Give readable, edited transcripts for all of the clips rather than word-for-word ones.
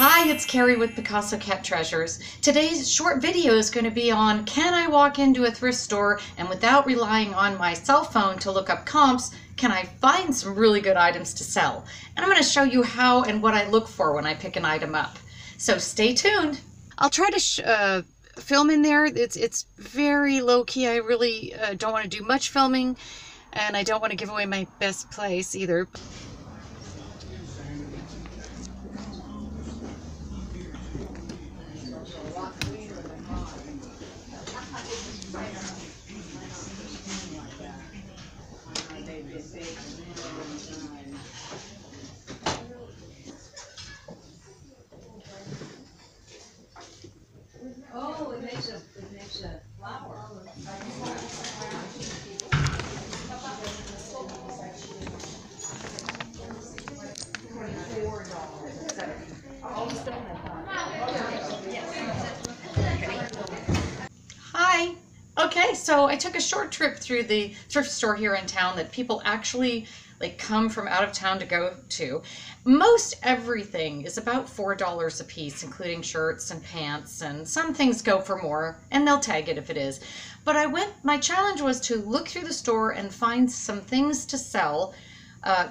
Hi, it's Carrie with Picasso Cat Treasures. Today's short video is going to be on, can I walk into a thrift store and without relying on my cell phone to look up comps, can I find some really good items to sell? And I'm going to show you how and what I look for when I pick an item up. So stay tuned. I'll try to film in there. It's very low-key. I really don't want to do much filming, and I don't want to give away my best place either. Oh, it makes a flower. Hi. Okay, so I took a short trip through the thrift store here in town that people actually come from out of town to go to. Most everything is about $4 a piece, including shirts and pants, and some things go for more, and they'll tag it if it is. But my challenge was to look through the store and find some things to sell,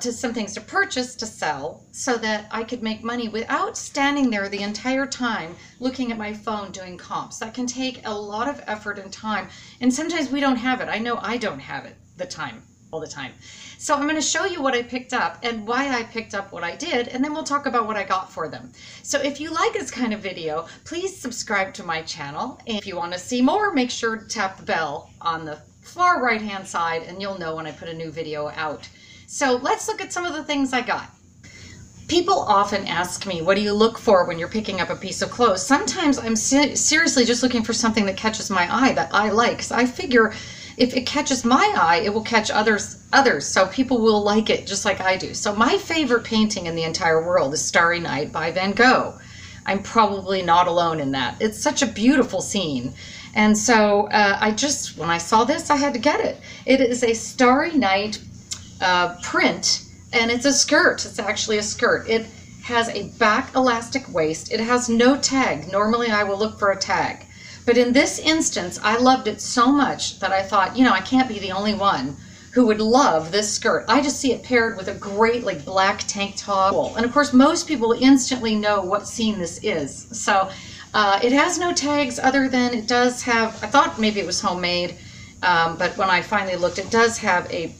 some things to purchase to sell, so that I could make money without standing there the entire time looking at my phone doing comps. That can take a lot of effort and time, and sometimes we don't have it. I know I don't have it all the time. So I'm going to show you what I picked up and why I picked up what I did, and then we'll talk about what I got for them. So if you like this kind of video, please subscribe to my channel. And if you want to see more, make sure to tap the bell on the far right hand side and you'll know when I put a new video out. So let's look at some of the things I got. People often ask me, what do you look for when you're picking up a piece of clothes? Sometimes I'm seriously just looking for something that catches my eye, that I like. So I figure if it catches my eye, it will catch others, so people will like it just like I do. So my favorite painting in the entire world is Starry Night by Van Gogh. I'm probably not alone in that. It's such a beautiful scene. And so when I saw this, I had to get it. It is a Starry Night print, and it's a skirt. It's actually a skirt. It has a back elastic waist. It has no tag. Normally I will look for a tag. But in this instance, I loved it so much that I thought, I can't be the only one who would love this skirt. I just see it paired with a great black tank top. And of course, most people instantly know what scene this is. So it has no tags other than it does have, I thought maybe it was homemade, but when I finally looked, it does have a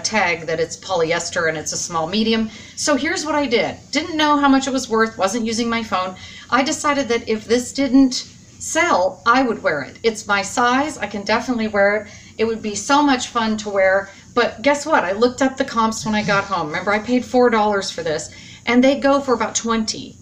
tag that it's polyester and it's a small medium. So here's what I did. Didn't know how much it was worth, wasn't using my phone. I decided that if this didn't sell, I would wear it. It's my size. I can definitely wear it. It would be so much fun to wear. But guess what? I looked up the comps when I got home. Remember, I paid $4 for this, and they go for about $20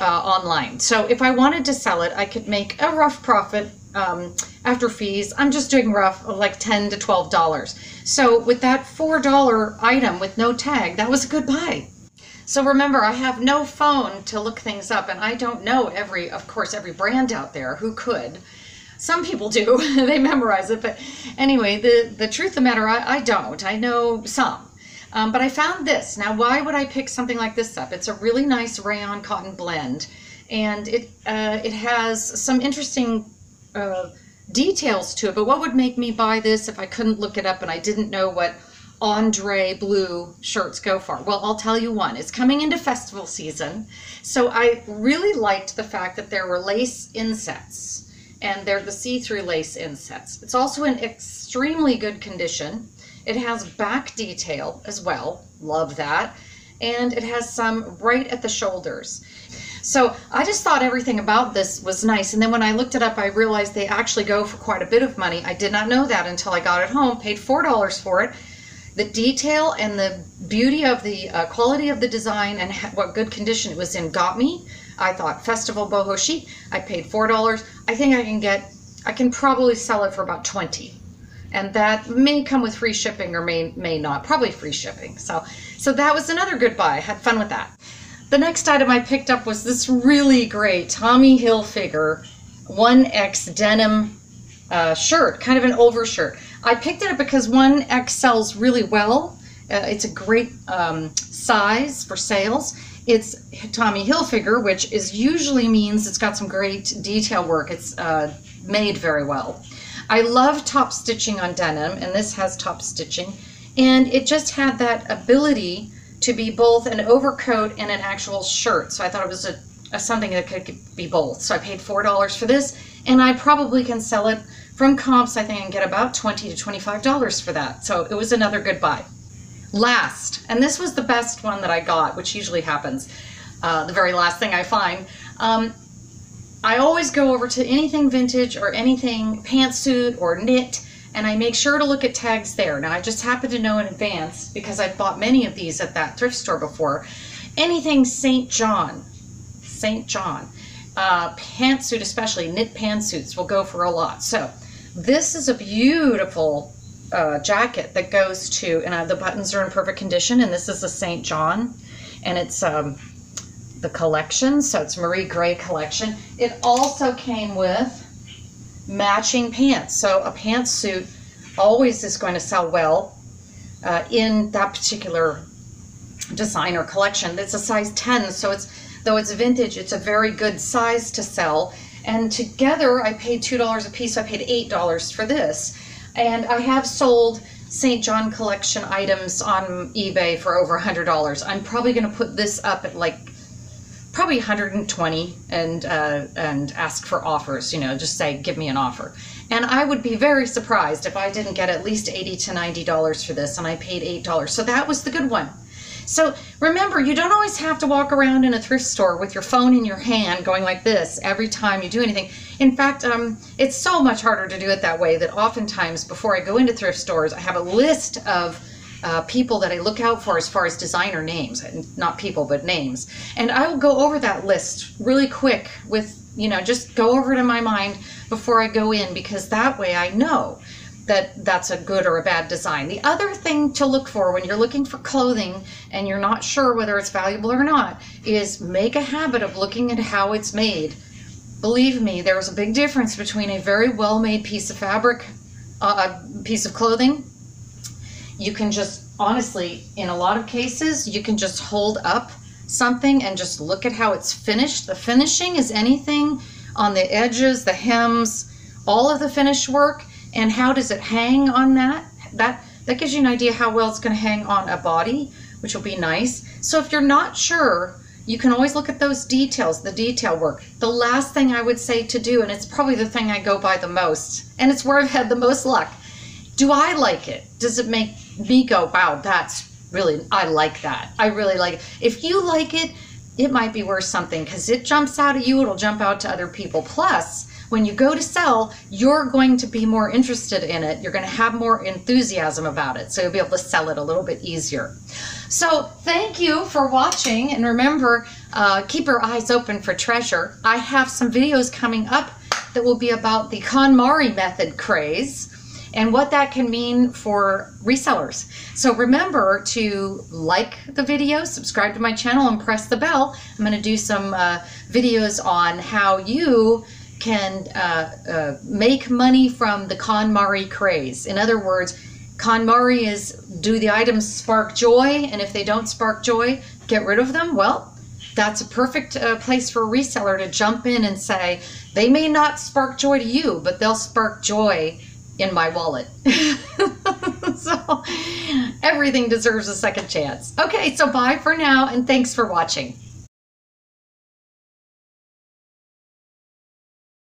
online. So if I wanted to sell it, I could make a rough profit after fees. I'm just doing rough of $10 to $12. So with that $4 item with no tag, that was a good buy. So remember, I have no phone to look things up, and I don't know of course, every brand out there. Who could? Some people do. They memorize it. But anyway, the truth of the matter, I don't. I know some. But I found this. Now, why would I pick something like this up? It's a really nice rayon cotton blend, and it has some interesting details to it. But what would make me buy this if I couldn't look it up and I didn't know what Andre blue shirts go for? Well, I'll tell you one. It's coming into festival season, so I really liked the fact that there were lace insets, and they're the see-through lace insets. It's also in extremely good condition. It has back detail as well, love that, and it has some right at the shoulders. So I just thought everything about this was nice, and then when I looked it up, I realized they actually go for quite a bit of money. I did not know that until I got it home, paid $4 for it. The detail and the beauty of the quality of the design and what good condition it was in got me. I thought festival boho chic. I paid $4. I think I can probably sell it for about $20, and that may come with free shipping or may not. Probably free shipping. So that was another good buy. I had fun with that. The next item I picked up was this really great Tommy Hilfiger 1X denim shirt, kind of an overshirt. I picked it up because 1X sells really well. It's a great size for sales, It's Tommy Hilfiger, which is usually means it's got some great detail work. It's made very well. I love top stitching on denim, and this has top stitching, and it just had that ability to be both an overcoat and an actual shirt. So I thought it was something that could be both. So I paid $4 for this, and I probably can sell it from comps, I think, and get about $20 to $25 for that. So it was another good buy. Last, and this was the best one that I got, which usually happens, the very last thing I find. I always go over to anything vintage or anything pantsuit or knit, and I make sure to look at tags there. Now, I just happen to know in advance, because I've bought many of these at that thrift store before, anything St. John, pantsuit especially, knit pantsuits will go for a lot. So this is a beautiful jacket that goes to, and the buttons are in perfect condition, and this is a St. John, and it's the collection, so it's Marie Gray collection. It also came with matching pants, so a pantsuit always is going to sell well in that particular design or collection. It's a size 10, so though it's vintage, it's a very good size to sell. And together I paid $2 a piece, so I paid $8 for this. And I have sold St. John collection items on eBay for over $100. I'm probably going to put this up at like probably $120 and ask for offers, just say, give me an offer. And I would be very surprised if I didn't get at least $80 to $90 for this, and I paid $8. So that was the good one. So remember, you don't always have to walk around in a thrift store with your phone in your hand going like this every time you do anything. In fact, it's so much harder to do it that way that oftentimes before I go into thrift stores, I have a list of people that I look out for as far as designer names, not people, but names. And I will go over that list really quick with, just go over it in my mind before I go in, because that way I know that that's a good or a bad design. The other thing to look for when you're looking for clothing and you're not sure whether it's valuable or not is make a habit of looking at how it's made. Believe me, there is a big difference between a very well-made piece of fabric, a piece of clothing. You can just, honestly, in a lot of cases, you can just hold up something and just look at how it's finished. The finishing is anything on the edges, the hems, all of the finish work. And how does it hang on that? That gives you an idea how well it's going to hang on a body, which will be nice. So if you're not sure, you can always look at those details, the detail work. The last thing I would say to do, and it's probably the thing I go by the most, and it's where I've had the most luck. Do I like it? Does it make me go, wow, I like that. I really like it. If you like it, it might be worth something, because it jumps out at you, it'll jump out to other people. Plus, when you go to sell, you're going to be more interested in it. You're going to have more enthusiasm about it, so you'll be able to sell it a little bit easier. So thank you for watching, and remember, keep your eyes open for treasure. I have some videos coming up that will be about the KonMari method craze and what that can mean for resellers. So remember to like the video, subscribe to my channel, and press the bell. I'm going to do some videos on how you can make money from the KonMari craze. In other words, KonMari is, do the items spark joy? And if they don't spark joy, get rid of them. Well, that's a perfect place for a reseller to jump in and say, they may not spark joy to you, but they'll spark joy in my wallet. So everything deserves a second chance. Okay, so bye for now, and thanks for watching.